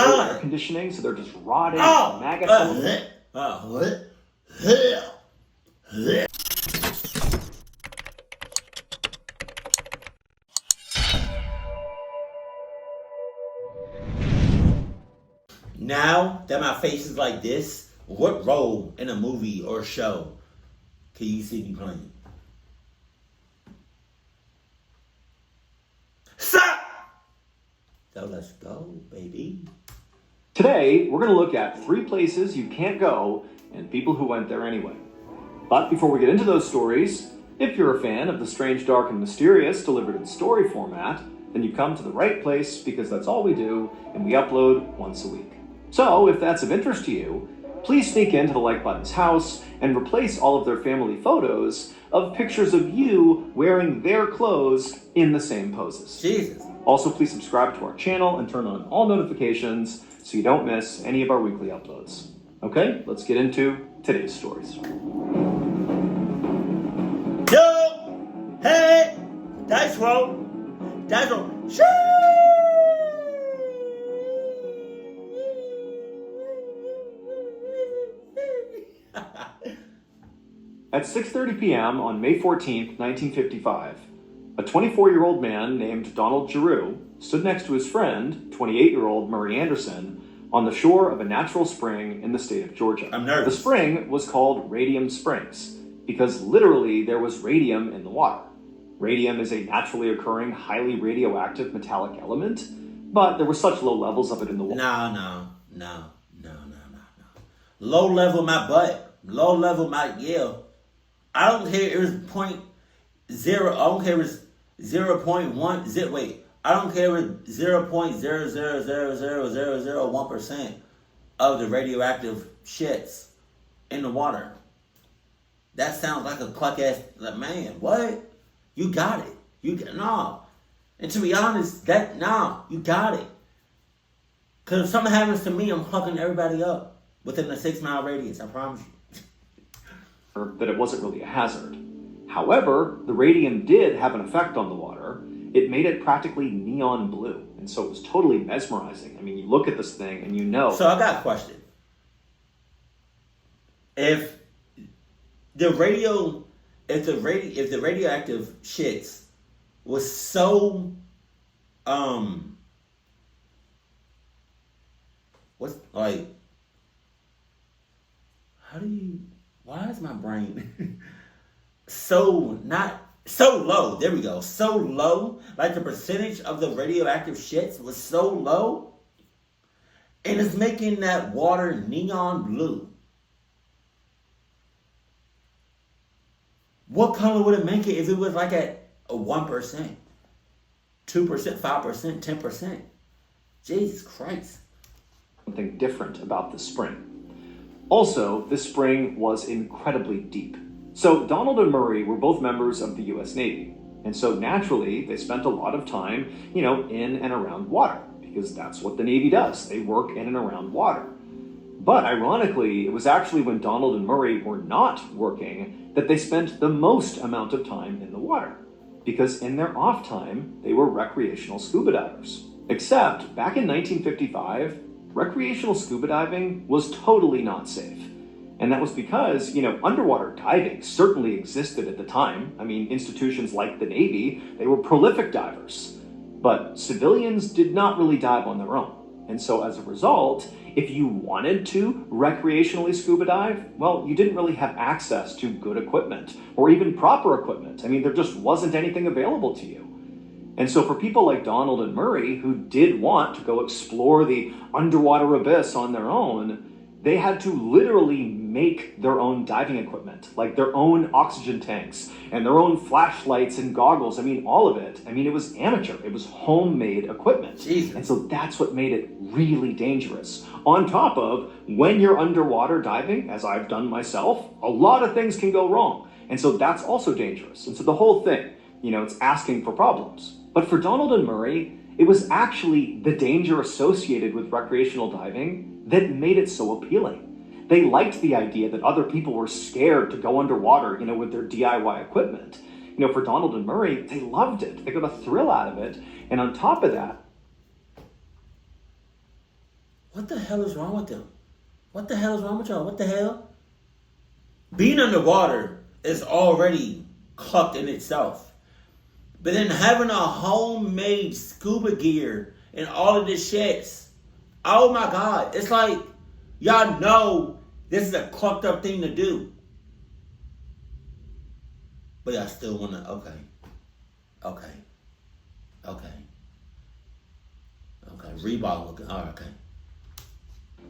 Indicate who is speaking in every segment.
Speaker 1: God.
Speaker 2: air conditioning, so they're just rotting.
Speaker 1: Oh.
Speaker 2: Maggots all over.
Speaker 1: Now that my face is like this, what role in a movie or show can you see me playing? Stop! So let's go, baby.
Speaker 2: Today, we're going to look at 3 places you can't go and people who went there anyway. But before we get into those stories, if you're a fan of the strange, dark, and mysterious delivered in story format, then you've come to the right place because that's all we do and we upload once a week. So, if that's of interest to you, please sneak into the like button's house and replace all of their family photos of pictures of you wearing their clothes in the same poses.
Speaker 1: Jesus.
Speaker 2: Also, please subscribe to our channel and turn on all notifications so you don't miss any of our weekly uploads. Okay, let's get into today's stories.
Speaker 1: Yo! Hey! Dice roll! Dice roll! Shoo!
Speaker 2: At 6:30 p.m. on May 14th, 1955, a 24-year-old man named Donald Giroux stood next to his friend, 28-year-old Murray Anderson, on the shore of a natural spring in the state of Georgia.
Speaker 1: I'm nervous.
Speaker 2: The spring was called Radium Springs because literally there was radium in the water. Radium is a naturally occurring, highly radioactive metallic element, but there were such low levels of it in the water.
Speaker 1: No. Low level my butt. Low level my I don't care if it's 0.0. I don't care if it's 0.1. Wait. I don't care if it's 0.0000001% of the radioactive shits in the water. That sounds like a cluck ass man. What? You got it. No. And to be honest, you got it. Because if something happens to me, I'm fucking everybody up within a 6-mile radius. I promise you.
Speaker 2: That it wasn't really a hazard. However, the radium did have an effect on the water. It made it practically neon blue, and so it was totally mesmerizing. I mean, you look at this thing and you know.
Speaker 1: So I got a question. If the radioactive shits was so why is my brain so low? There we go. So low. Like the percentage of the radioactive shits was so low. And it's making that water neon blue. What color would it make it if it was like at a 1%, 2%, 5%, 10%? Jesus Christ.
Speaker 2: Something different about the spring. Also, this spring was incredibly deep. So Donald and Murray were both members of the U.S. Navy. And so naturally, they spent a lot of time, in and around water, because that's what the Navy does. They work in and around water. But ironically, it was actually when Donald and Murray were not working that they spent the most amount of time in the water. Because in their off time, they were recreational scuba divers. Except, back in 1955, recreational scuba diving was totally not safe. And that was because, underwater diving certainly existed at the time. I mean, institutions like the Navy, they were prolific divers. But civilians did not really dive on their own. And so as a result, if you wanted to recreationally scuba dive, well, you didn't really have access to good equipment or even proper equipment. I mean, there just wasn't anything available to you. And so for people like Donald and Murray, who did want to go explore the underwater abyss on their own, they had to literally make their own diving equipment, like their own oxygen tanks and their own flashlights and goggles. I mean, all of it. I mean, it was amateur. It was homemade equipment.
Speaker 1: Jesus.
Speaker 2: And so that's what made it really dangerous. On top of, when you're underwater diving, as I've done myself, a lot of things can go wrong. And so that's also dangerous. And so the whole thing, it's asking for problems. But for Donald and Murray, it was actually the danger associated with recreational diving that made it so appealing. They liked the idea that other people were scared to go underwater, with their DIY equipment. For Donald and Murray, they loved it. They got a thrill out of it. And on top of that,
Speaker 1: What the hell is wrong with them? What the hell is wrong with y'all? What the hell? Being underwater is already clucked in itself. But then having a homemade scuba gear and all of this shit, oh my God. It's like, y'all know this is a clucked up thing to do. But y'all still want to, okay. Reebok looking, all right, okay.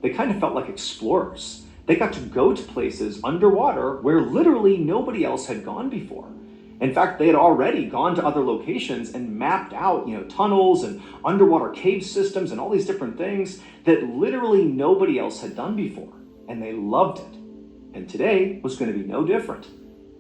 Speaker 2: They kind of felt like explorers. They got to go to places underwater where literally nobody else had gone before. In fact, they had already gone to other locations and mapped out, tunnels and underwater cave systems and all these different things that literally nobody else had done before. And they loved it. And today was going to be no different,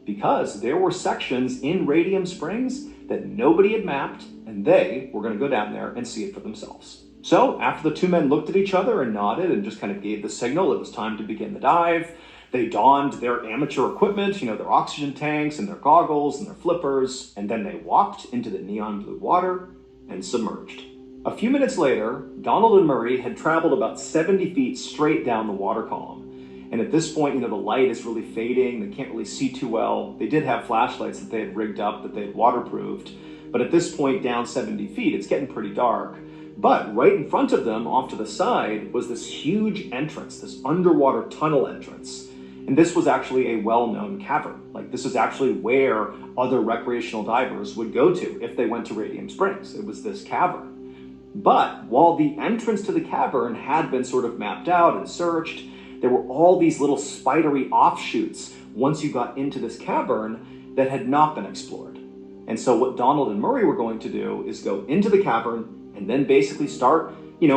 Speaker 2: because there were sections in Radium Springs that nobody had mapped, and they were going to go down there and see it for themselves. So after the two men looked at each other and nodded and just kind of gave the signal it was time to begin the dive, they donned their amateur equipment, their oxygen tanks and their goggles and their flippers, and then they walked into the neon blue water and submerged. A few minutes later, Donald and Murray had traveled about 70 feet straight down the water column. And at this point, the light is really fading. They can't really see too well. They did have flashlights that they had rigged up that they had waterproofed. But at this point, down 70 feet, it's getting pretty dark. But right in front of them, off to the side, was this huge entrance, this underwater tunnel entrance. And this was actually a well-known cavern. This is actually where other recreational divers would go to if they went to Radium Springs. It was this cavern. But while the entrance to the cavern had been sort of mapped out and searched, there were all these little spidery offshoots once you got into this cavern that had not been explored. And so what Donald and Murray were going to do is go into the cavern and then basically start,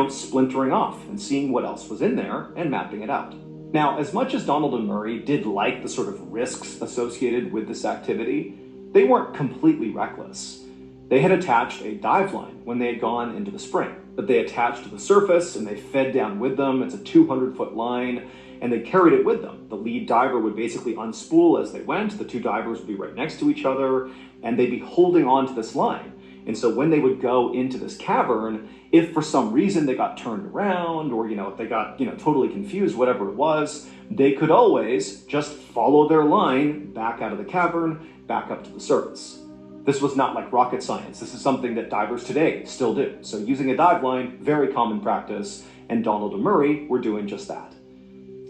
Speaker 2: splintering off and seeing what else was in there and mapping it out. Now, as much as Donald and Murray did like the sort of risks associated with this activity, they weren't completely reckless. They had attached a dive line when they had gone into the spring that they attached to the surface and they fed down with them. It's a 200-foot line, and they carried it with them. The lead diver would basically unspool as they went. The two divers would be right next to each other, and they'd be holding on to this line. And so when they would go into this cavern, if for some reason they got turned around or, if they got, totally confused, whatever it was, they could always just follow their line back out of the cavern, back up to the surface. This was not like rocket science. This is something that divers today still do. So using a dive line, very common practice, and Donald and Murray were doing just that.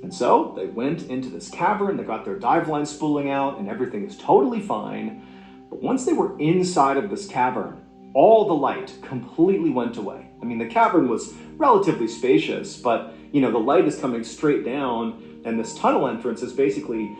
Speaker 2: And so they went into this cavern, they got their dive line spooling out, and everything is totally fine. But once they were inside of this cavern, all the light completely went away. I mean, the cavern was relatively spacious, but, the light is coming straight down, and this tunnel entrance is basically,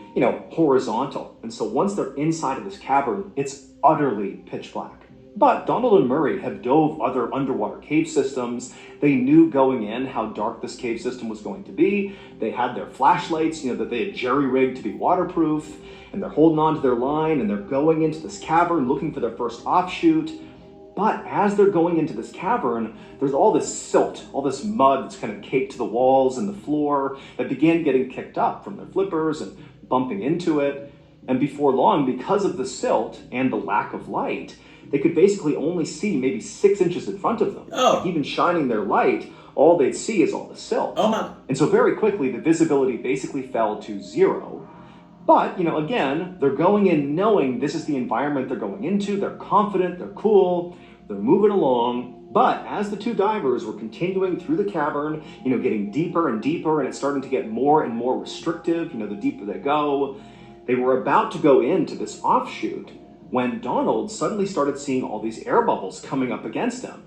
Speaker 2: horizontal. And so once they're inside of this cavern, it's utterly pitch black. But Donald and Murray have dove other underwater cave systems. They knew going in how dark this cave system was going to be. They had their flashlights, that they had jerry-rigged to be waterproof, and they're holding on to their line, and they're going into this cavern looking for their first offshoot. But as they're going into this cavern, there's all this silt, all this mud that's kind of caked to the walls and the floor that began getting kicked up from their flippers and bumping into it. And before long, because of the silt and the lack of light, they could basically only see maybe 6 inches in front of them.
Speaker 1: Oh.
Speaker 2: Like even shining their light, all they'd see is all the silt.
Speaker 1: Oh my.
Speaker 2: And so very quickly, the visibility basically fell to 0. But, again, they're going in knowing this is the environment they're going into. They're confident, they're cool, they're moving along. But as the two divers were continuing through the cavern, getting deeper and deeper, and it's starting to get more and more restrictive, the deeper they go, they were about to go into this offshoot when Donald suddenly started seeing all these air bubbles coming up against him.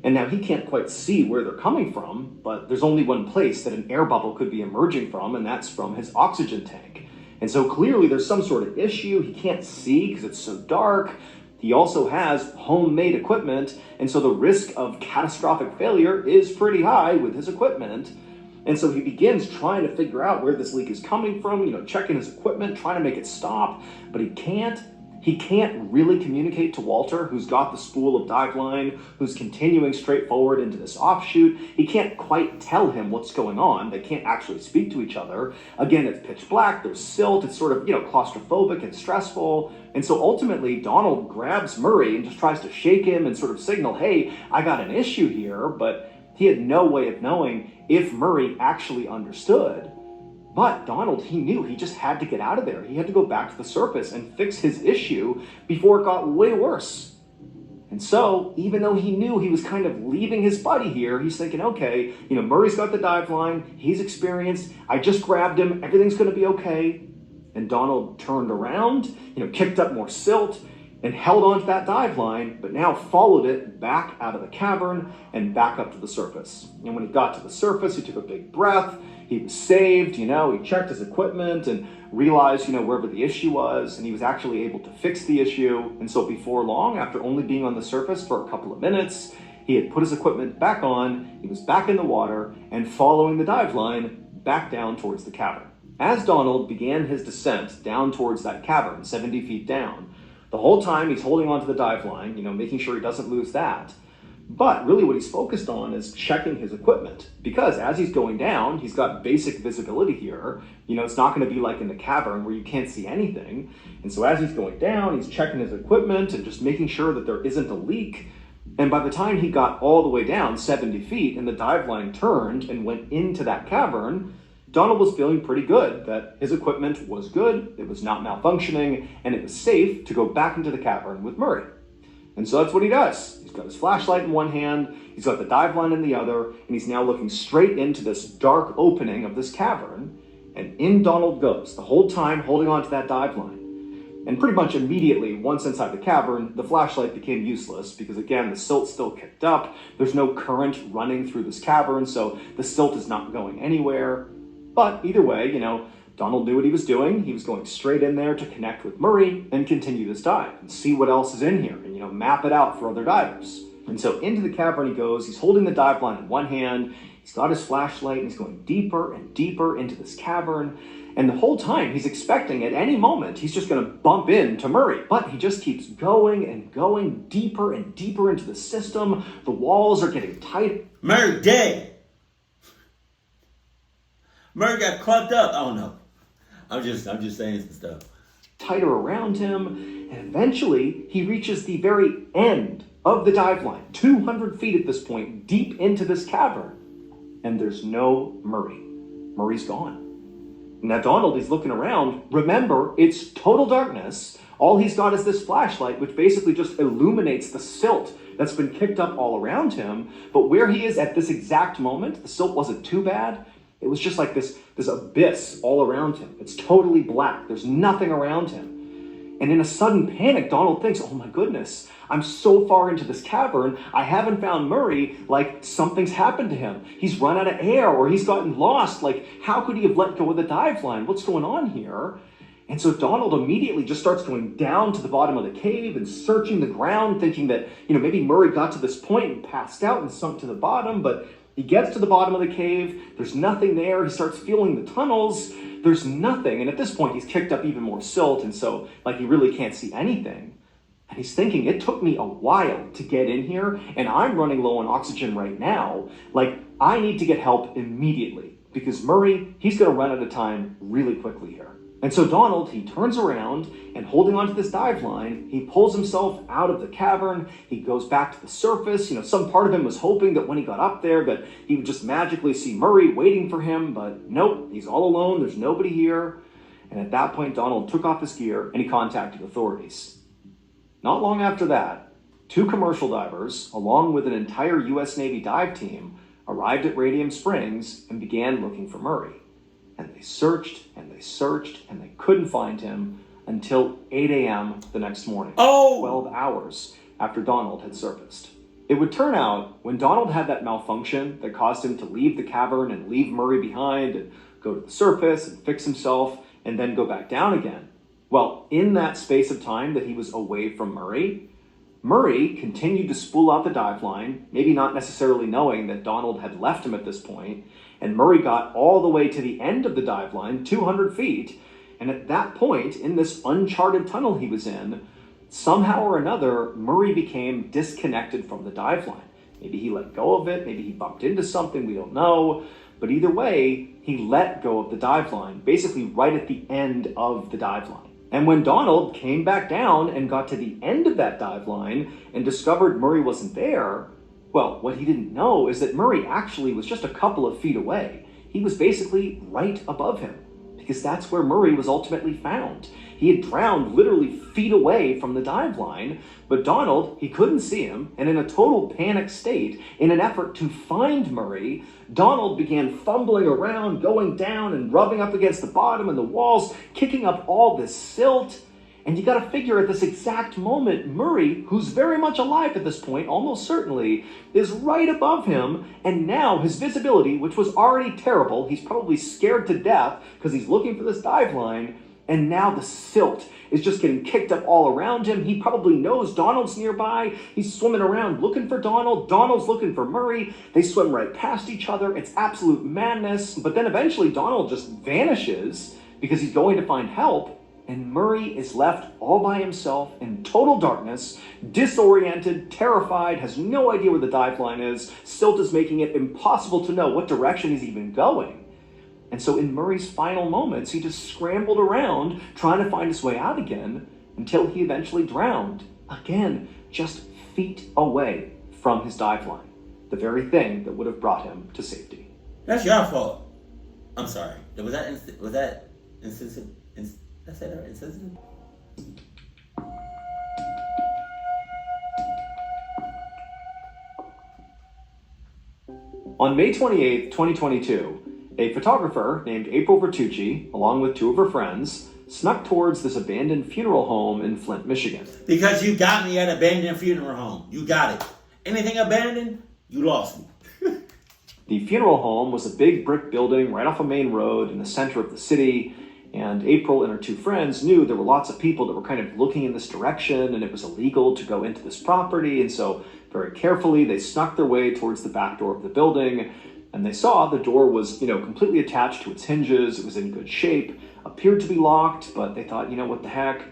Speaker 2: And now he can't quite see where they're coming from, but there's only one place that an air bubble could be emerging from, and that's from his oxygen tank. And so clearly there's some sort of issue. He can't see because it's so dark. He also has homemade equipment, and so the risk of catastrophic failure is pretty high with his equipment. And so he begins trying to figure out where this leak is coming from, checking his equipment, trying to make it stop, but he can't. He can't really communicate to Walter, who's got the spool of dive line, who's continuing straight forward into this offshoot. He can't quite tell him what's going on. They can't actually speak to each other. Again, it's pitch black, there's silt, it's sort of, claustrophobic and stressful. And so ultimately, Donald grabs Murray and just tries to shake him and sort of signal, hey, I got an issue here, but He had no way of knowing if Murray actually understood. But Donald, he knew he just had to get out of there. He had to go back to the surface and fix his issue before it got way worse. And so, even though he knew he was kind of leaving his buddy here, he's thinking, okay, Murray's got the dive line, he's experienced, I just grabbed him, everything's going to be okay. And Donald turned around, kicked up more silt, and held onto that dive line, but now followed it back out of the cavern and back up to the surface. And when he got to the surface, he took a big breath. He was saved, he checked his equipment and realized, wherever the issue was, and he was actually able to fix the issue. And so before long, after only being on the surface for a couple of minutes, he had put his equipment back on, he was back in the water, and following the dive line back down towards the cavern. As Donald began his descent down towards that cavern, 70 feet down, the whole time he's holding onto the dive line, making sure he doesn't lose that. But really what he's focused on is checking his equipment, because as he's going down, he's got basic visibility here. It's not going to be like in the cavern where you can't see anything. And so as he's going down, he's checking his equipment and just making sure that there isn't a leak. And by the time he got all the way down 70 feet and the dive line turned and went into that cavern, Donald was feeling pretty good that his equipment was good, it was not malfunctioning, and it was safe to go back into the cavern with Murray. And so that's what he does. He's got his flashlight in one hand, he's got the dive line in the other, and he's now looking straight into this dark opening of this cavern, and in Donald goes, the whole time holding onto that dive line. And pretty much immediately, once inside the cavern, the flashlight became useless because, again, the silt's still kicked up, there's no current running through this cavern, so the silt is not going anywhere. But either way, Donald knew what he was doing. He was going straight in there to connect with Murray and continue this dive and see what else is in here and, map it out for other divers. And so into the cavern he goes. He's holding the dive line in one hand. He's got his flashlight and he's going deeper and deeper into this cavern. And the whole time he's expecting at any moment he's just going to bump into Murray. But he just keeps going and going deeper and deeper into the system. The walls are getting tighter.
Speaker 1: Murray dead. Murray got clubbed up. Oh no. I'm just saying some stuff.
Speaker 2: Tighter around him, and eventually he reaches the very end of the dive line, 200 feet at this point, deep into this cavern. And there's no Murray. Murray's gone. Now Donald is looking around. Remember, it's total darkness. All he's got is this flashlight, which basically just illuminates the silt that's been kicked up all around him. But where he is at this exact moment, the silt wasn't too bad. It was just like this abyss all around him. It's totally black. There's nothing around him. And in a sudden panic, Donald thinks, oh my goodness, I'm so far into this cavern, I haven't found Murray, like something's happened to him. He's run out of air or he's gotten lost. Like, how could he have let go of the dive line? What's going on here? And so Donald immediately just starts going down to the bottom of the cave and searching the ground, thinking that, maybe Murray got to this point and passed out and sunk to the bottom, but he gets to the bottom of the cave, there's nothing there, he starts feeling the tunnels, there's nothing, and at this point he's kicked up even more silt, and so, he really can't see anything. And he's thinking, it took me a while to get in here, and I'm running low on oxygen right now, I need to get help immediately, because Murray, he's gonna run out of time really quickly here. And so Donald, he turns around and holding onto this dive line, he pulls himself out of the cavern. He goes back to the surface. Some part of him was hoping that when he got up there that he would just magically see Murray waiting for him, but nope, he's all alone. There's nobody here. And at that point, Donald took off his gear and he contacted authorities. Not long after that, 2 commercial divers, along with an entire U.S. Navy dive team, arrived at Radium Springs and began looking for Murray. And they searched and they searched and they couldn't find him until 8 a.m. the next morning. 12 hours after Donald had surfaced. It would turn out when Donald had that malfunction that caused him to leave the cavern and leave Murray behind and go to the surface and fix himself and then go back down again. Well, in that space of time that he was away from Murray, Murray continued to spool out the dive line, maybe not necessarily knowing that Donald had left him at this point, and Murray got all the way to the end of the dive line, 200 feet, and at that point, in this uncharted tunnel he was in, somehow or another, Murray became disconnected from the dive line. Maybe he let go of it, maybe he bumped into something, we don't know, but either way, he let go of the dive line, basically right at the end of the dive line. And when Donald came back down and got to the end of that dive line and discovered Murray wasn't there, Well, what he didn't know is that Murray actually was just a couple of feet away. He was basically right above him, because that's where Murray was ultimately found. He had drowned literally feet away from the dive line, but Donald, he couldn't see him, and in a total panic state, in an effort to find Murray, Donald began fumbling around, going down and rubbing up against the bottom and the walls, kicking up all this silt. And you gotta figure at this exact moment, Murray, who's very much alive at this point, almost certainly, is right above him, and now his visibility, which was already terrible, he's probably scared to death because he's looking for this dive line, and now the silt is just getting kicked up all around him. He probably knows Donald's nearby. He's swimming around looking for Donald. Donald's looking for Murray. They swim right past each other. It's absolute madness. But then eventually Donald just vanishes because he's going to find help. And Murray is left all by himself in total darkness, disoriented, terrified, has no idea where the dive line is. Silt is making it impossible to know what direction he's even going. And so in Murray's final moments, he just scrambled around trying to find his way out again until he eventually drowned. Again, just feet away from his dive line. The very thing that would have brought him to safety.
Speaker 1: That's your fault. I'm sorry. Was that insensitive? I said that insensitive?
Speaker 2: On May 28th, 2022, a photographer named April Vertucci, along with two of her friends, snuck towards this abandoned funeral home in Flint, Michigan.
Speaker 1: Because you got me at abandoned funeral home. You got it. Anything abandoned, you lost me.
Speaker 2: The funeral home was a big brick building right off a main road in the center of the city, and April and her two friends knew there were lots of people that were kind of looking in this direction, and it was illegal to go into this property, and so very carefully they snuck their way towards the back door of the building, and they saw the door was, completely attached to its hinges. It was in good shape, appeared to be locked, but they thought, what the heck?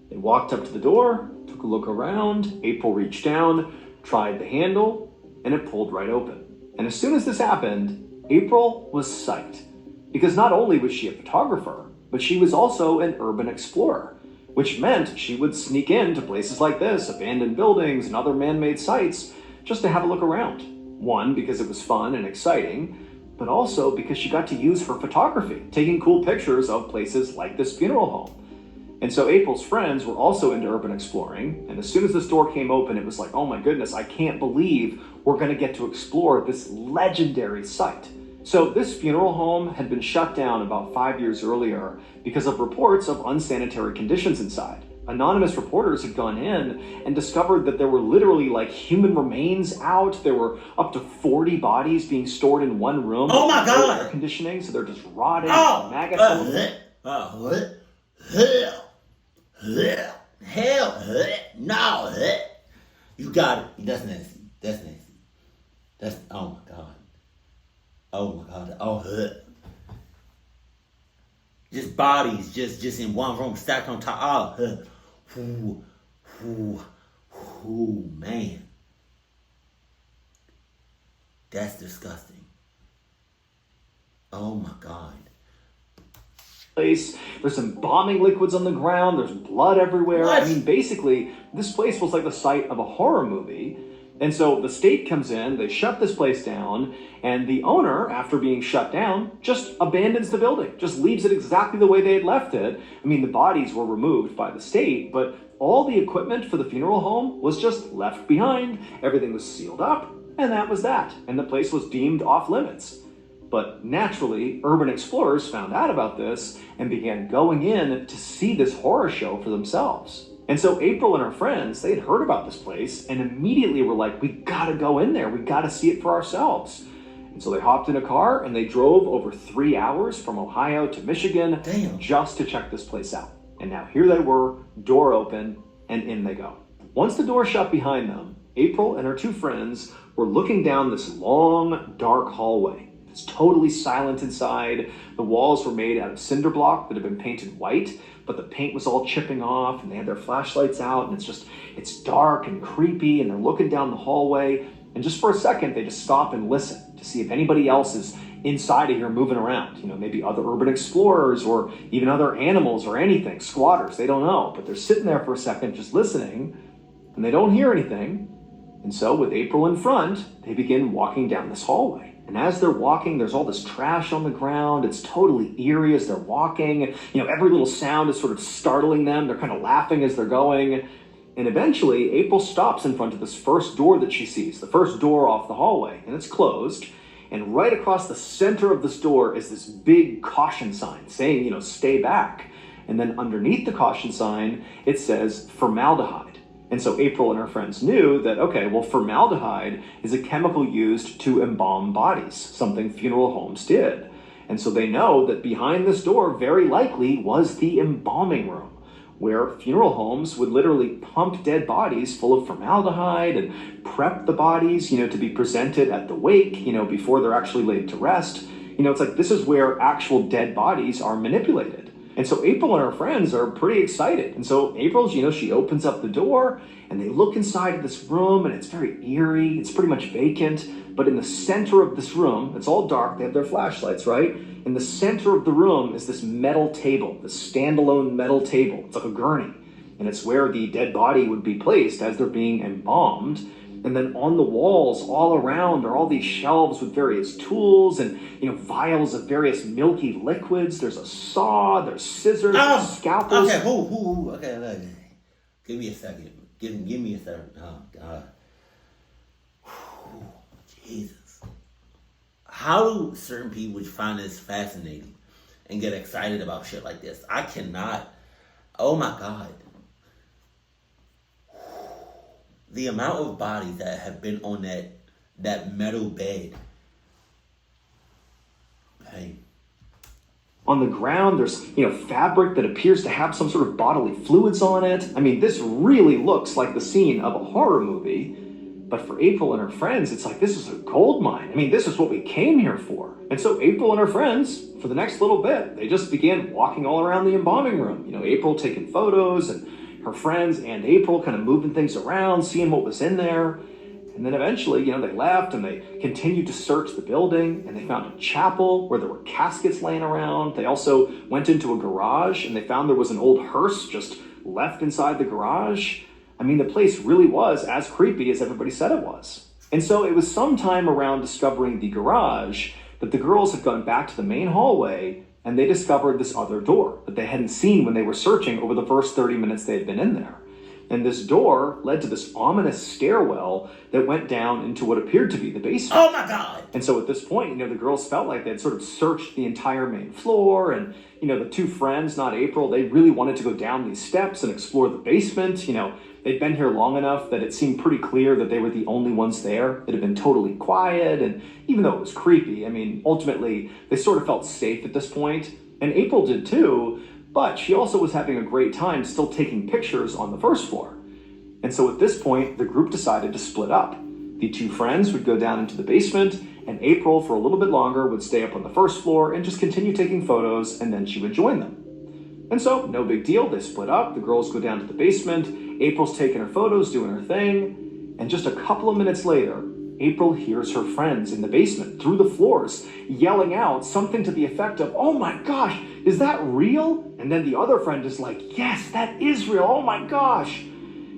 Speaker 2: They walked up to the door, took a look around. April reached down, tried the handle, and it pulled right open. And as soon as this happened, April was psyched, because not only was she a photographer, but she was also an urban explorer, which meant she would sneak into places like this, abandoned buildings and other man-made sites, just to have a look around. One, because it was fun and exciting, but also because she got to use her photography, taking cool pictures of places like this funeral home. And so April's friends were also into urban exploring, and as soon as this door came open, it was like, oh my goodness, I can't believe we're gonna get to explore this legendary site. So this funeral home had been shut down about 5 years earlier because of reports of unsanitary conditions inside. Anonymous reporters had gone in and discovered that there were literally human remains out. There were up to 40 bodies being stored in one room.
Speaker 1: Oh my God!
Speaker 2: Air conditioning, so they're just rotting.
Speaker 1: Maggots. Hell, no. You got it. That's nasty. Oh my God. Just bodies, just in one room, stacked on top. Man. That's disgusting. Oh my God.
Speaker 2: Place. There's embalming liquids on the ground. There's blood everywhere.
Speaker 1: What?
Speaker 2: I mean, basically, this place was like the site of a horror movie. And so the state comes in, they shut this place down, and the owner, after being shut down, just abandons the building, just leaves it exactly the way they had left it. I mean, the bodies were removed by the state, but all the equipment for the funeral home was just left behind. Everything was sealed up, and that was that. And the place was deemed off limits. But naturally, urban explorers found out about this and began going in to see this horror show for themselves. And so April and her friends, they had heard about this place and immediately were like, we gotta go in there. We gotta see it for ourselves. And so they hopped in a car and they drove over 3 hours from Ohio to Michigan.
Speaker 1: Damn.
Speaker 2: Just to check this place out. And now here they were, door open, and in they go. Once the door shut behind them, April and her two friends were looking down this long, dark hallway. It's totally silent inside. The walls were made out of cinder block that had been painted white, but the paint was all chipping off, and they had their flashlights out, and it's dark and creepy, and they're looking down the hallway, and just for a second, they just stop and listen to see if anybody else is inside of here moving around. Maybe other urban explorers, or even other animals or anything, squatters, they don't know, but they're sitting there for a second just listening, and they don't hear anything, And so with April in front, they begin walking down this hallway. And as they're walking, there's all this trash on the ground. It's totally eerie as they're walking. Every little sound is sort of startling them. They're kind of laughing as they're going. And eventually, April stops in front of this first door that she sees, the first door off the hallway, and it's closed. And right across the center of this door is this big caution sign saying, stay back. And then underneath the caution sign, it says formaldehyde. And so April and her friends knew that, okay, well, formaldehyde is a chemical used to embalm bodies, something funeral homes did. And so they know that behind this door very likely was the embalming room, where funeral homes would literally pump dead bodies full of formaldehyde and prep the bodies, to be presented at the wake, before they're actually laid to rest. It's like this is where actual dead bodies are manipulated. And so April and her friends are pretty excited. And so April, she opens up the door and they look inside of this room and it's very eerie. It's pretty much vacant. But in the center of this room, it's all dark. They have their flashlights, right? In the center of the room is this metal table, this standalone metal table. It's like a gurney. And it's where the dead body would be placed as they're being embalmed. And then on the walls all around are all these shelves with various tools and, vials of various milky liquids. There's a saw, there's scissors, there's scalpels.
Speaker 1: Okay, okay. Give me a second. Give me a second. Oh, God. Jesus. How do certain people find this fascinating and get excited about shit like this? I cannot. Oh, my God. The amount of bodies that have been on that metal bed. Hey.
Speaker 2: On the ground, there's, fabric that appears to have some sort of bodily fluids on it. I mean, this really looks like the scene of a horror movie. But for April and her friends, it's like, this is a gold mine. I mean, this is what we came here for. And so April and her friends, for the next little bit, they just began walking all around the embalming room. April taking photos and her friends and April kind of moving things around, seeing what was in there. And then eventually, they left and they continued to search the building and they found a chapel where there were caskets laying around. They also went into a garage and they found there was an old hearse just left inside the garage. I mean, the place really was as creepy as everybody said it was. And so it was sometime around discovering the garage that the girls had gone back to the main hallway and they discovered this other door that they hadn't seen when they were searching over the first 30 minutes they had been in there. And this door led to this ominous stairwell that went down into what appeared to be the basement.
Speaker 1: Oh my God!
Speaker 2: And so at this point, the girls felt like they had sort of searched the entire main floor. And, the two friends, not April, they really wanted to go down these steps and explore the basement. They'd been here long enough that it seemed pretty clear that they were the only ones there. It had been totally quiet. And even though it was creepy, ultimately, they sort of felt safe at this point. And April did too. But she also was having a great time still taking pictures on the first floor. And so at this point, the group decided to split up. The two friends would go down into the basement, and April, for a little bit longer, would stay up on the first floor and just continue taking photos, and then she would join them. And so, no big deal, they split up, the girls go down to the basement, April's taking her photos, doing her thing, and just a couple of minutes later, April hears her friends in the basement, through the floors, yelling out something to the effect of, "Oh my gosh, is that real?" And then the other friend is like, "Yes, that is real, oh my gosh."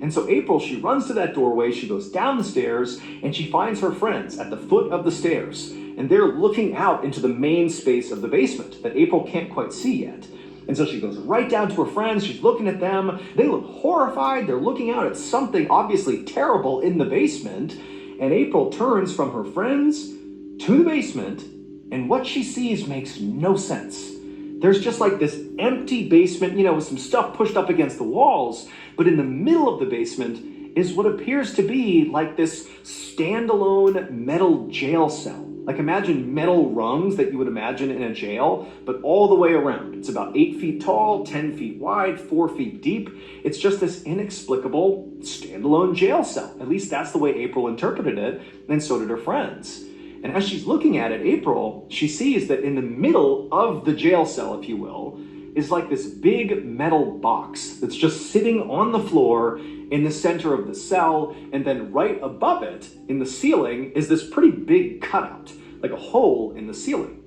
Speaker 2: And so April, she runs to that doorway, she goes down the stairs, and she finds her friends at the foot of the stairs. And they're looking out into the main space of the basement that April can't quite see yet. And so she goes right down to her friends, she's looking at them, they look horrified, they're looking out at something obviously terrible in the basement. And April turns from her friends to the basement, and what she sees makes no sense. There's just like this empty basement, with some stuff pushed up against the walls, but in the middle of the basement is what appears to be like this standalone metal jail cell. Like imagine metal rungs that you would imagine in a jail, but all the way around. It's about 8 feet tall, 10 feet wide, 4 feet deep. It's just this inexplicable standalone jail cell. At least that's the way April interpreted it, and so did her friends. And as she's looking at it, April, she sees that in the middle of the jail cell, if you will, is like this big metal box that's just sitting on the floor in the center of the cell, and then right above it, in the ceiling, is this pretty big cutout, like a hole in the ceiling.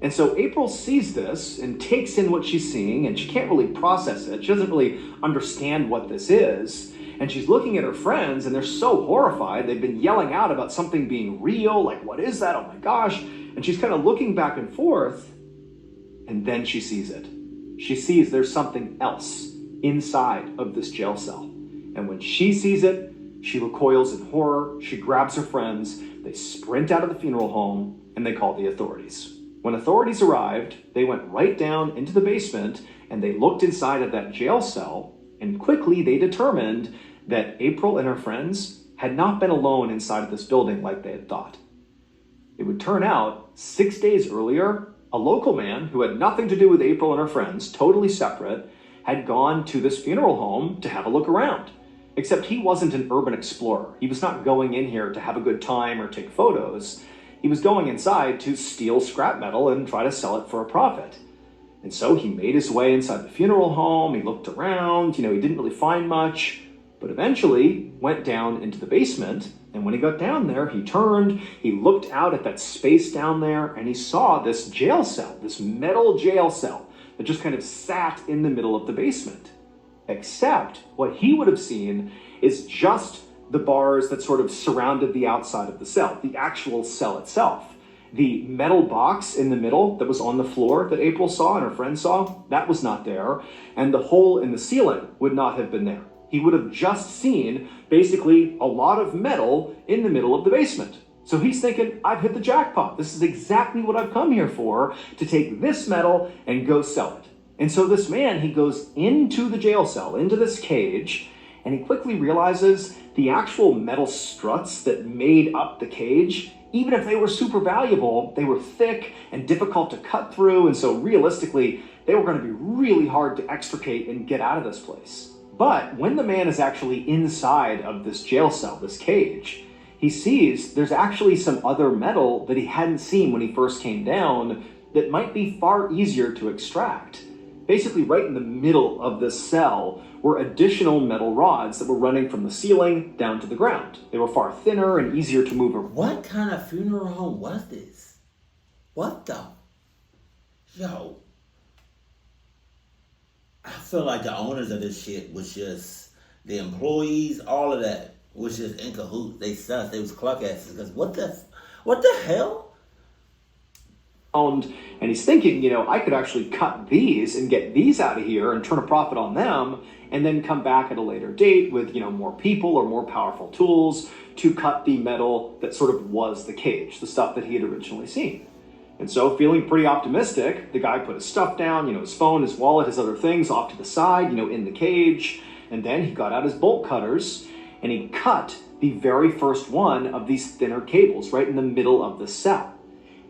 Speaker 2: And so April sees this and takes in what she's seeing, and she can't really process it. She doesn't really understand what this is. And she's looking at her friends, and they're so horrified. They've been yelling out about something being real, like, what is that? Oh my gosh. And she's kind of looking back and forth, and then she sees it. She sees there's something else inside of this jail cell. And when she sees it, she recoils in horror. She grabs her friends. They sprint out of the funeral home, and they call the authorities. When authorities arrived, they went right down into the basement, and they looked inside of that jail cell, and quickly they determined that April and her friends had not been alone inside of this building like they had thought. It would turn out 6 days earlier, a local man who had nothing to do with April and her friends, totally separate, had gone to this funeral home to have a look around. Except he wasn't an urban explorer. He was not going in here to have a good time or take photos. He was going inside to steal scrap metal and try to sell it for a profit. And so he made his way inside the funeral home. He looked around. He didn't really find much, but eventually went down into the basement. And when he got down there, he turned, he looked out at that space down there, and he saw this jail cell, this metal jail cell that just kind of sat in the middle of the basement. Except what he would have seen is just the bars that sort of surrounded the outside of the cell, the actual cell itself. The metal box in the middle that was on the floor that April saw and her friend saw, that was not there. And the hole in the ceiling would not have been there. He would have just seen basically a lot of metal in the middle of the basement. So he's thinking, I've hit the jackpot. This is exactly what I've come here for, to take this metal and go sell it. And so this man, he goes into the jail cell, into this cage, and he quickly realizes the actual metal struts that made up the cage, even if they were super valuable, they were thick and difficult to cut through, and so realistically, they were going to be really hard to extricate and get out of this place. But when the man is actually inside of this jail cell, this cage, he sees there's actually some other metal that he hadn't seen when he first came down that might be far easier to extract. Basically, right in the middle of this cell were additional metal rods that were running from the ceiling down to the ground. They were far thinner and easier to move around.
Speaker 1: What kind of funeral home was this? What the? Yo. I feel like the owners of this shit was just, the employees, all of that was just in cahoots. They sus. They was cluck asses. Because what the hell?
Speaker 2: And he's thinking, I could actually cut these and get these out of here and turn a profit on them, and then come back at a later date with, more people or more powerful tools to cut the metal that sort of was the cage, the stuff that he had originally seen. And so, feeling pretty optimistic, the guy put his stuff down, his phone, his wallet, his other things off to the side, in the cage, and then he got out his bolt cutters and he cut the very first one of these thinner cables right in the middle of the cell.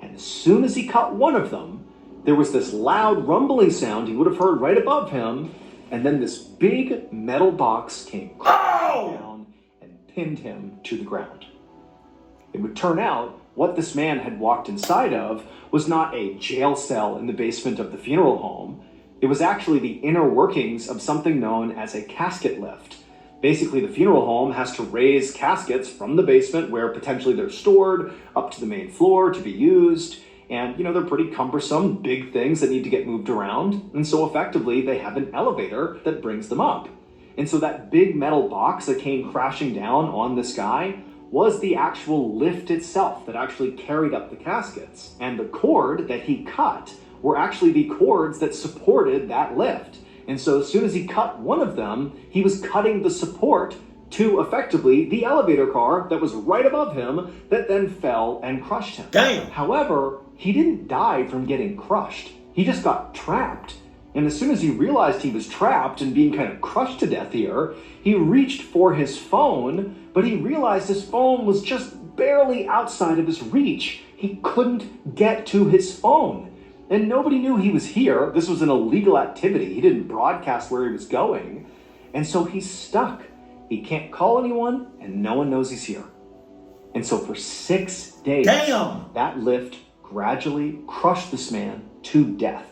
Speaker 2: And as soon as he cut one of them, there was this loud rumbling sound he would have heard right above him, and then this big metal box came crashing down and pinned him to the ground. It would turn out what this man had walked inside of was not a jail cell in the basement of the funeral home. It was actually the inner workings of something known as a casket lift. Basically, the funeral home has to raise caskets from the basement where potentially they're stored up to the main floor to be used. And, they're pretty cumbersome, big things that need to get moved around. And so effectively, they have an elevator that brings them up. And so that big metal box that came crashing down on this guy was the actual lift itself that actually carried up the caskets. And the cord that he cut were actually the cords that supported that lift. And so as soon as he cut one of them, he was cutting the support to effectively the elevator car that was right above him that then fell and crushed him.
Speaker 1: Damn!
Speaker 2: However, he didn't die from getting crushed. He just got trapped. And as soon as he realized he was trapped and being kind of crushed to death here, he reached for his phone, but he realized his phone was just barely outside of his reach. He couldn't get to his phone. And nobody knew he was here. This was an illegal activity. He didn't broadcast where he was going. And so he's stuck. He can't call anyone, and no one knows he's here. And so for 6 days, that lift gradually crushed this man to death.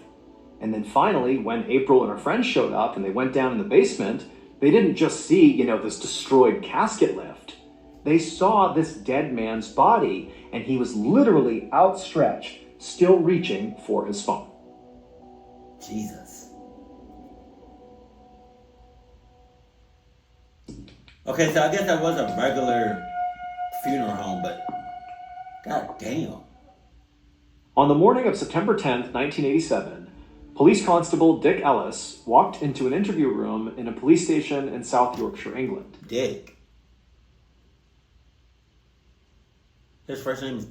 Speaker 2: And then finally, when April and her friends showed up and they went down in the basement, they didn't just see, this destroyed casket lift. They saw this dead man's body, and he was literally outstretched, still reaching for his phone.
Speaker 1: Jesus. Okay, so I guess that was a regular funeral home, but god damn.
Speaker 2: On the morning of September 10th, 1987, police constable Dick Ellis walked into an interview room in a police station in South Yorkshire, England.
Speaker 1: Dick. His first name is...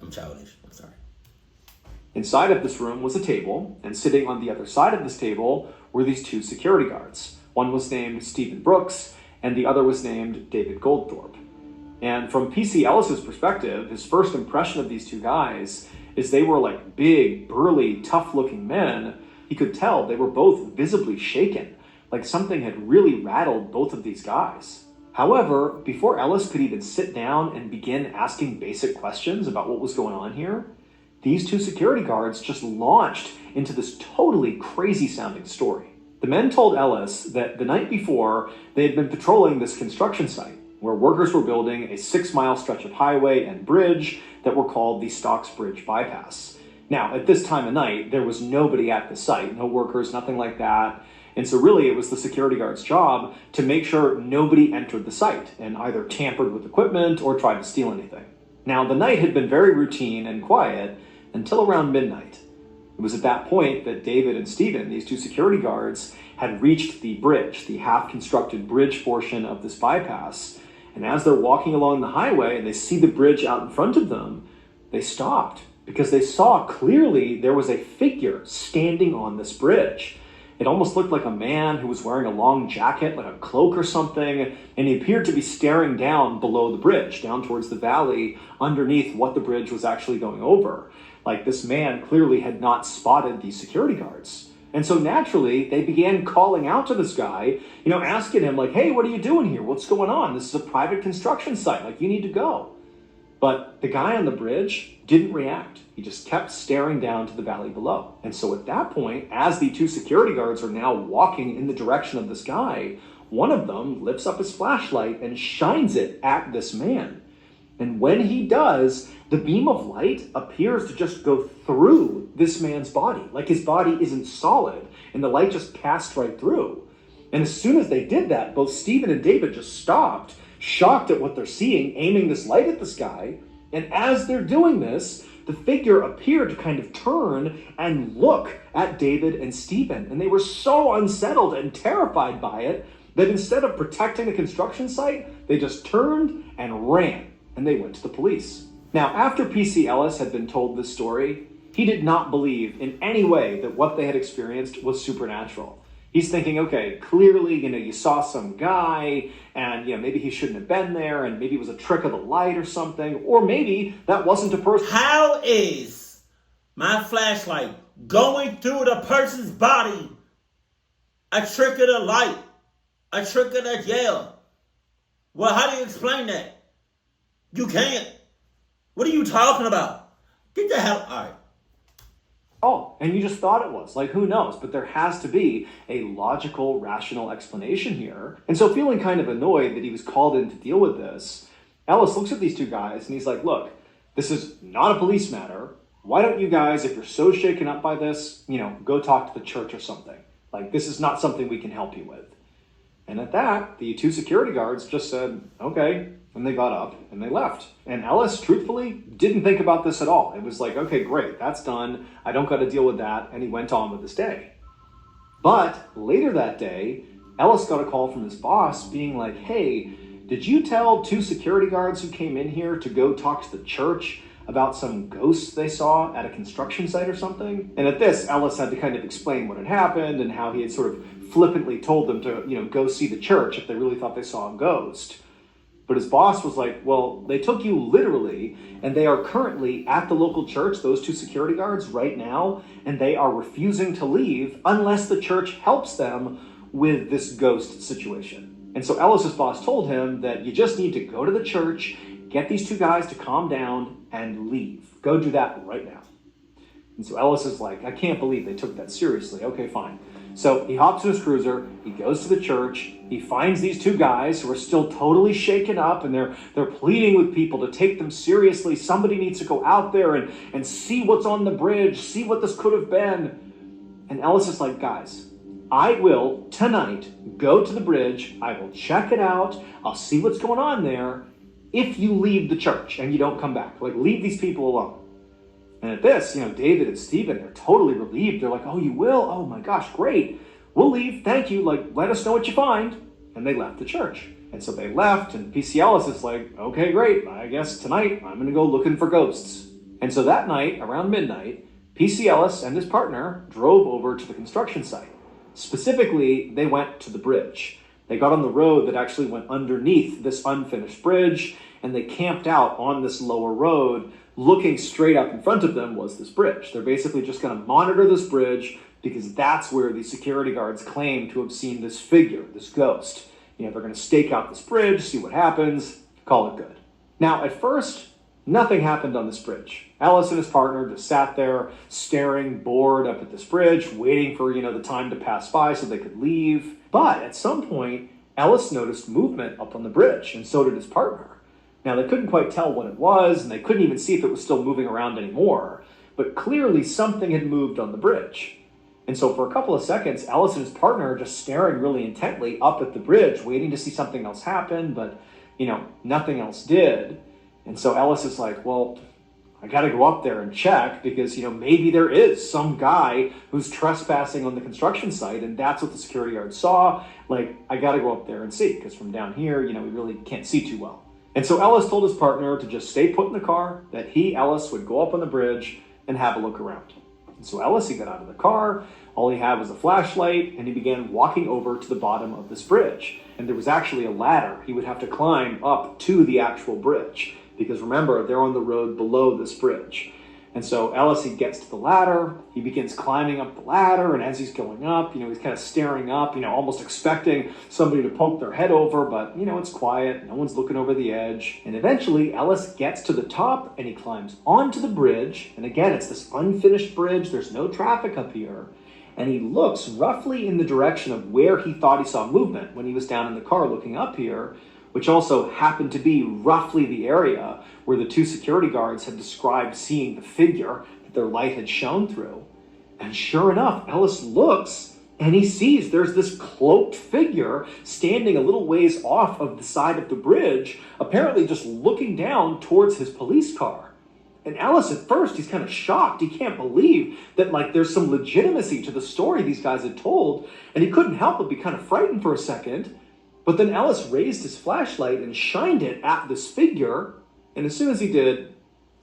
Speaker 1: I'm childish. I'm sorry.
Speaker 2: Inside of this room was a table, and sitting on the other side of this table were these two security guards. One was named Stephen Brooks, and the other was named David Goldthorpe. And from PC Ellis's perspective, his first impression of these two guys is they were like big, burly, tough-looking men. He could tell they were both visibly shaken, like something had really rattled both of these guys. However, before Ellis could even sit down and begin asking basic questions about what was going on here, these two security guards just launched into this totally crazy-sounding story. The men told Ellis that the night before, they had been patrolling this construction site, where workers were building a 6-mile stretch of highway and bridge that were called the Stocks Bridge Bypass. Now, at this time of night, there was nobody at the site, no workers, nothing like that. And so really it was the security guard's job to make sure nobody entered the site and either tampered with equipment or tried to steal anything. Now, the night had been very routine and quiet until around midnight. It was at that point that David and Stephen, these two security guards, had reached the bridge, the half-constructed bridge portion of this bypass. And as they're walking along the highway and they see the bridge out in front of them, they stopped because they saw clearly there was a figure standing on this bridge. It almost looked like a man who was wearing a long jacket, like a cloak or something, and he appeared to be staring down below the bridge, down towards the valley, underneath what the bridge was actually going over. Like this man clearly had not spotted these security guards. And so naturally, they began calling out to this guy, asking him like, hey, what are you doing here? What's going on? This is a private construction site. Like, you need to go. But the guy on the bridge didn't react. He just kept staring down to the valley below. And so at that point, as the two security guards are now walking in the direction of this guy, one of them lifts up his flashlight and shines it at this man. And when he does, the beam of light appears to just go through this man's body. Like his body isn't solid, and the light just passed right through. And as soon as they did that, both Stephen and David just stopped, shocked at what they're seeing, aiming this light at this guy. And as they're doing this, the figure appeared to kind of turn and look at David and Stephen. And they were so unsettled and terrified by it that instead of protecting the construction site, they just turned and ran. And they went to the police. Now, after PC Ellis had been told this story, he did not believe in any way that what they had experienced was supernatural. He's thinking, okay, clearly, you saw some guy and, maybe he shouldn't have been there and maybe it was a trick of the light or something, or maybe that wasn't a person.
Speaker 1: How is my flashlight going through the person's body a trick of the light? A trick of the jail? Well, how do you explain that? You can't. What are you talking about? Get the hell... All right.
Speaker 2: Oh, and you just thought it was. Like, who knows? But there has to be a logical, rational explanation here. And so feeling kind of annoyed that he was called in to deal with this, Ellis looks at these two guys and he's like, look, this is not a police matter. Why don't you guys, if you're so shaken up by this, go talk to the church or something. Like, this is not something we can help you with. And at that, the two security guards just said, okay. And they got up and they left. And Ellis, truthfully, didn't think about this at all. It was like, okay, great, that's done. I don't got to deal with that. And he went on with his day. But later that day, Ellis got a call from his boss being like, hey, did you tell two security guards who came in here to go talk to the church about some ghosts they saw at a construction site or something? And at this, Ellis had to kind of explain what had happened and how he had sort of flippantly told them to, go see the church if they really thought they saw a ghost. But his boss was like, well, they took you literally, and they are currently at the local church, those two security guards right now, and they are refusing to leave unless the church helps them with this ghost situation. And so Ellis's boss told him that you just need to go to the church, get these two guys to calm down, and leave. Go do that right now. And so Ellis is like, I can't believe they took that seriously. Okay, fine. So he hops in his cruiser, he goes to the church, he finds these two guys who are still totally shaken up and they're pleading with people to take them seriously. Somebody needs to go out there and see what's on the bridge, see what this could have been. And Ellis is like, guys, I will, tonight, go to the bridge. I will check it out. I'll see what's going on there. If you leave the church and you don't come back, like, leave these people alone. And at this, David and Stephen, they're totally relieved. They're like, oh, you will? Oh my gosh, great. We'll leave. Thank you. Like, let us know what you find. And they left the church. And so they left, and PC Ellis is like, okay, great. I guess tonight I'm going to go looking for ghosts. And so that night, around midnight, PC Ellis and his partner drove over to the construction site. Specifically, they went to the bridge. They got on the road that actually went underneath this unfinished bridge, and they camped out on this lower road. Looking straight up in front of them was this bridge. They're basically just going to monitor this bridge because that's where the security guards claim to have seen this figure, this ghost. They're going to stake out this bridge, see what happens, call it good. Now, at first, nothing happened on this bridge. Ellis and his partner just sat there, staring, bored up at this bridge, waiting for, the time to pass by so they could leave. But at some point, Ellis noticed movement up on the bridge, and so did his partner. Now, they couldn't quite tell what it was, and they couldn't even see if it was still moving around anymore. But clearly, something had moved on the bridge. And so for a couple of seconds, Ellis and his partner are just staring really intently up at the bridge, waiting to see something else happen, but, nothing else did. And so Ellis is like, well, I got to go up there and check because, maybe there is some guy who's trespassing on the construction site, and that's what the security guard saw. Like, I got to go up there and see, because from down here, we really can't see too well. And so Ellis told his partner to just stay put in the car, that he, Ellis, would go up on the bridge and have a look around. And so Ellis, he got out of the car. All he had was a flashlight, and he began walking over to the bottom of this bridge. And there was actually a ladder. He would have to climb up to the actual bridge, because remember, they're on the road below this bridge. And so Ellis, he gets to the ladder, he begins climbing up the ladder, and as he's going up, he's kind of staring up, almost expecting somebody to poke their head over, but, it's quiet, no one's looking over the edge. And eventually, Ellis gets to the top, and he climbs onto the bridge, and again, it's this unfinished bridge, there's no traffic up here, and he looks roughly in the direction of where he thought he saw movement when he was down in the car looking up here, which also happened to be roughly the area where the two security guards had described seeing the figure that their light had shone through. And sure enough, Ellis looks and he sees there's this cloaked figure standing a little ways off of the side of the bridge, apparently just looking down towards his police car. And Ellis, at first, he's kind of shocked. He can't believe that, there's some legitimacy to the story these guys had told, and he couldn't help but be kind of frightened for a second. But then Ellis raised his flashlight and shined it at this figure, and as soon as he did,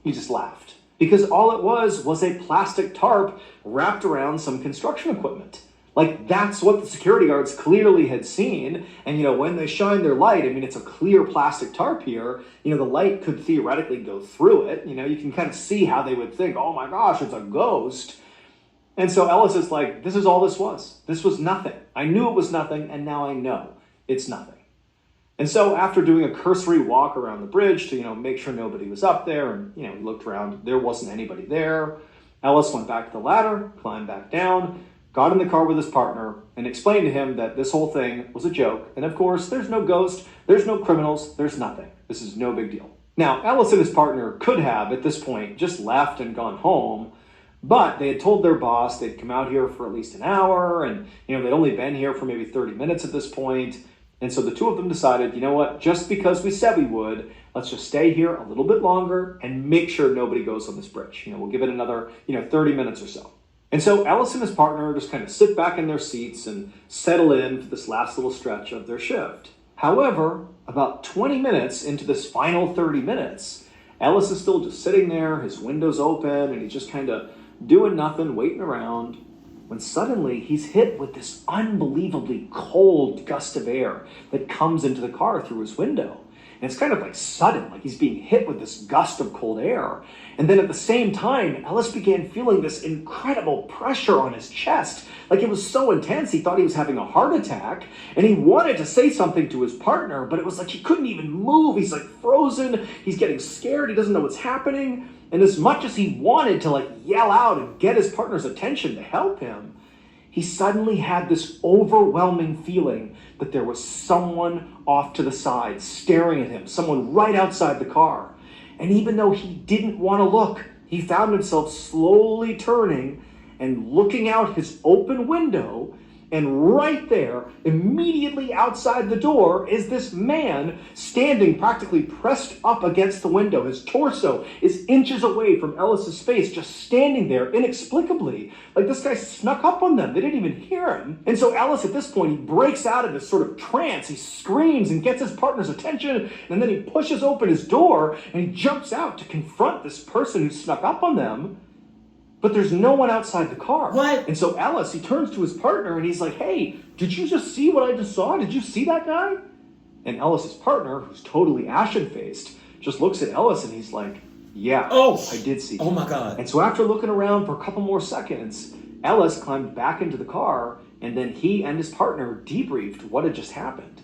Speaker 2: he just laughed. Because all it was a plastic tarp wrapped around some construction equipment. That's what the security guards clearly had seen, and when they shine their light, it's a clear plastic tarp here, the light could theoretically go through it, you can kind of see how they would think, oh my gosh, it's a ghost. And so Ellis is like, this is all this was. This was nothing. I knew it was nothing, and now I know. It's nothing. And so after doing a cursory walk around the bridge to, make sure nobody was up there, and, he looked around, there wasn't anybody there, Ellis went back to the ladder, climbed back down, got in the car with his partner, and explained to him that this whole thing was a joke. And of course, there's no ghost, there's no criminals, there's nothing. This is no big deal. Now, Ellis and his partner could have, at this point, just left and gone home, but they had told their boss they'd come out here for at least an hour, and, they'd only been here for maybe 30 minutes at this point. And so the two of them decided, you know what, just because we said we would, let's just stay here a little bit longer and make sure nobody goes on this bridge. We'll give it another, 30 minutes or so. And so Ellis and his partner just kind of sit back in their seats and settle in for this last little stretch of their shift. However, about 20 minutes into this final 30 minutes, Ellis is still just sitting there, his window's open, and he's just kind of doing nothing, waiting around, when suddenly he's hit with this unbelievably cold gust of air that comes into the car through his window. And it's kind of sudden, he's being hit with this gust of cold air. And then at the same time, Ellis began feeling this incredible pressure on his chest. It was so intense, he thought he was having a heart attack. And he wanted to say something to his partner, but it was he couldn't even move. He's frozen, he's getting scared, he doesn't know what's happening. And as much as he wanted to yell out and get his partner's attention to help him, he suddenly had this overwhelming feeling that there was someone off to the side staring at him, someone right outside the car. And even though he didn't want to look, he found himself slowly turning and looking out his open window And right there, immediately outside the door, is this man standing practically pressed up against the window. His torso is inches away from Ellis's face, just standing there inexplicably. Like this guy snuck up on them. They didn't even hear him. And so Ellis, at this point, he breaks out of this sort of trance. He screams and gets his partner's attention, and then he pushes open his door, and he jumps out to confront this person who snuck up on them. But there's no one outside the car.
Speaker 1: What?
Speaker 2: And so Ellis, he turns to his partner and he's like, hey, did you just see what I just saw? Did you see that guy? And Ellis's partner, who's totally ashen-faced, just looks at Ellis and he's like, yeah, I did see him.
Speaker 1: Oh my God.
Speaker 2: And so after looking around for a couple more seconds, Ellis climbed back into the car, and then he and his partner debriefed what had just happened.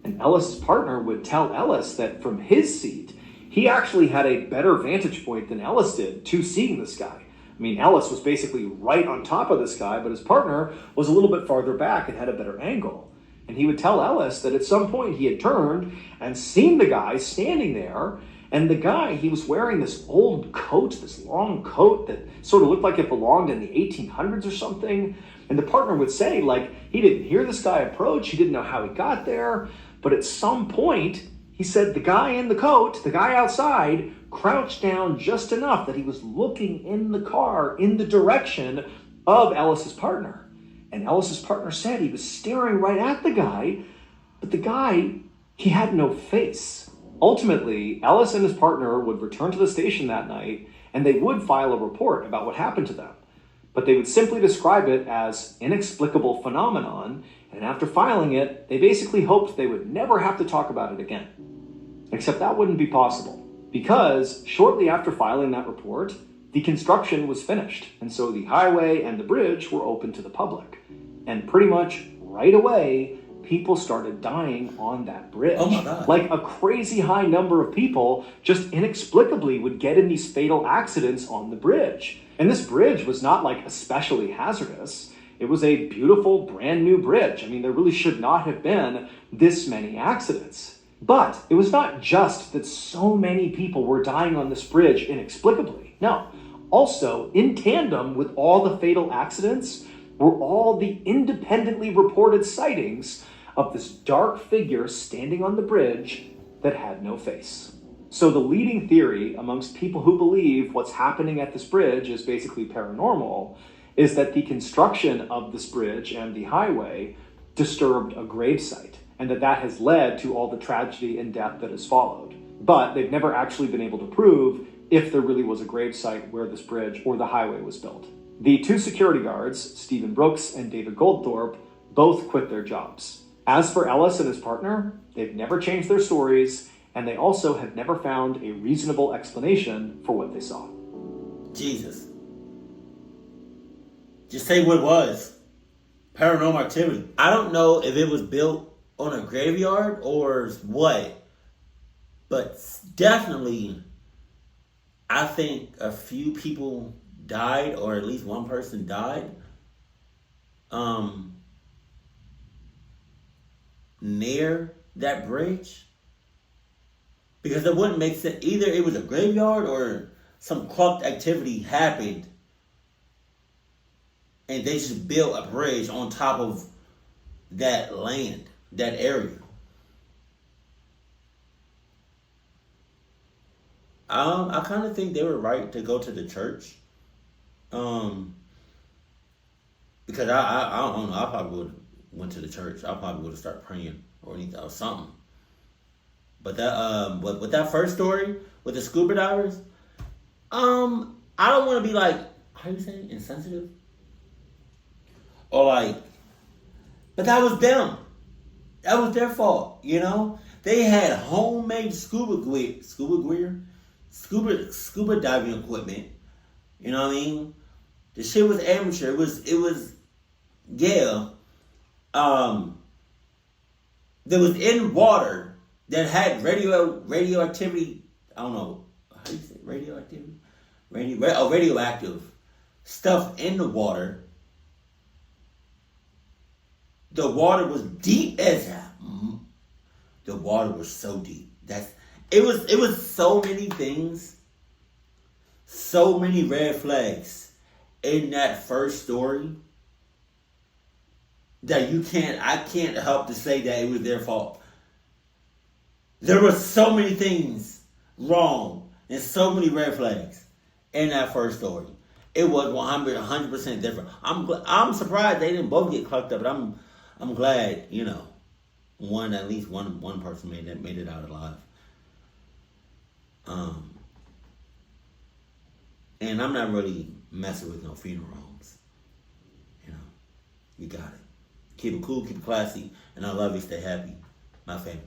Speaker 2: And Ellis's partner would tell Ellis that from his seat, he actually had a better vantage point than Ellis did to seeing this guy. I mean, Ellis was basically right on top of this guy, but his partner was a little bit farther back and had a better angle. And he would tell Ellis that at some point he had turned and seen the guy standing there, and the guy, he was wearing this old coat, this long coat that sort of looked like it belonged in the 1800s or something. And the partner would say, like, he didn't hear this guy approach, he didn't know how he got there, but at some point, he said the guy in the coat, the guy outside, crouched down just enough that he was looking in the car in the direction of Ellis's partner. And Ellis's partner said he was staring right at the guy, but the guy, he had no face. Ultimately, Ellis and his partner would return to the station that night, and they would file a report about what happened to them. But they would simply describe it as inexplicable phenomenon, and after filing it, they basically hoped they would never have to talk about it again. Except that wouldn't be possible, because shortly after filing that report, the construction was finished, and so the highway and the bridge were open to the public. And pretty much right away, people started dying on that bridge.
Speaker 1: Oh my God.
Speaker 2: Like a crazy high number of people just inexplicably would get in these fatal accidents on the bridge. And this bridge was not like especially hazardous. It was a beautiful, brand new bridge. I mean, there really should not have been this many accidents. But it was not just that so many people were dying on this bridge inexplicably. No. Also, in tandem with all the fatal accidents were all the independently reported sightings of this dark figure standing on the bridge that had no face. So the leading theory amongst people who believe what's happening at this bridge is basically paranormal is that the construction of this bridge and the highway disturbed a gravesite, and that has led to all the tragedy and death that has followed. But they've never actually been able to prove if there really was a gravesite where this bridge or the highway was built. The two security guards, Stephen Brooks and David Goldthorpe, both quit their jobs. As for Ellis and his partner, they've never changed their stories, and they also have never found a reasonable explanation for what they saw.
Speaker 1: Jesus. Just say what it was. Paranormal activity. I don't know if it was built on a graveyard or what, but definitely I think a few people died, or at least one person died near that bridge, because it wouldn't make sense. Either it was a graveyard or some cloaked activity happened and they just built a bridge on top of that land, that area. I kind of think they were right to go to the church. Because I don't know, I probably would have went to the church. I probably would have started praying or anything or something. But that with that first story with the scuba divers, I don't want to be like, how do you say it? Insensitive? Or like, but that was them. That was their fault, you know? They had homemade scuba diving equipment. You know what I mean? The shit was amateur. It was yeah. That was in water that had radioactivity. I don't know how do you say radioactivity. Radioactive stuff in the water. The water was deep as hell. The water was so deep. It was so many things, so many red flags in that first story. that I can't help to say that it was their fault. There were so many things wrong and so many red flags in that first story. It was 100% different. I'm surprised they didn't both get clucked up, but I'm glad, you know, at least one person made it out alive. And I'm not really messing with no funeral homes. You know, you got it. Keep it cool, keep it classy, and I love you. Stay happy, my family.